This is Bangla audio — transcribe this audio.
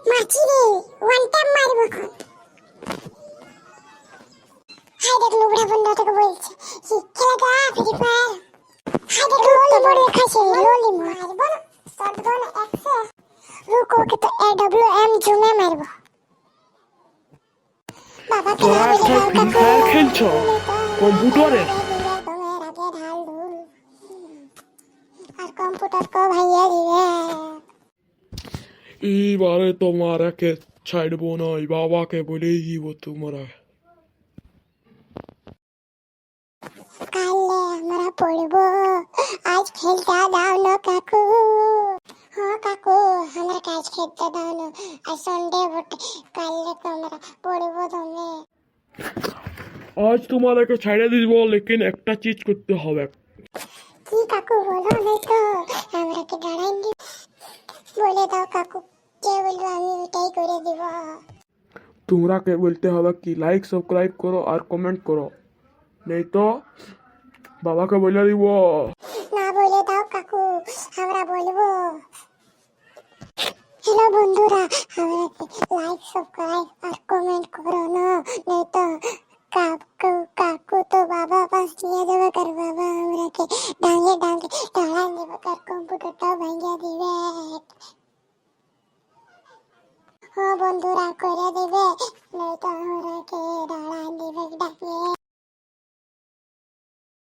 মাছি রে ওয়ান টাইম মারবো এখন। হাই দেখ লোবড়া বন্ধুটাকে বলছে কি খেলা গা ফ্রি ফায়ার। হাই দেখ লোলি বড় খাসে লোলি মারবো না শটগান একসে। রুকো কে তো এডব্লিউএম জুমে মারবো। বাবা কে তোরা বলে একটা ফ্রি ফায়ার খেলছ কম্পিউটারে? আর কম্পিউটার কো ভাইয়া দিবে। এইবারে তোমারাকে ছাড়বো না, ওই বাবাকে বলেই দিব তোমরা। কালে আমরা পড়বো, আজ খেলতে দাও না কাকু। হ্যাঁ কাকু আমরা কাজ খেলতে দাও না, আজ সন্ডে বটে, কালে তোমরা পড়বো তুমি। আজ তোমাদেরকে ছাড়ে দিব, লেকিন একটা চিজ করতে হবে। কি কাকু বলো নাই তো আমরা কি দাঁড়াইনি, বলে দাও কাকু, কে বলবো আমি ওইটাই করে দিব। তোমরাকে বলতে হবে কি লাইক সাবস্ক্রাইব করো আর কমেন্ট করো, নেই তো বাবাকে বলে দিব। না বলে দাও কাকু আমরা বলবো। হ্যালো বন্ধুরা, আমাকে লাইক সাবস্ক্রাইব আর কমেন্ট করো না, नहीं तो কাকু কাকু তো বাবা পাস নিয়ে যাবে কার বাবা আমরাকে ডাঙে ডাঙে টাড়া দেবে কার কম্পিউটারটা ভাঙিয়ে দিবে। ও বন্ধুরা করে দিবে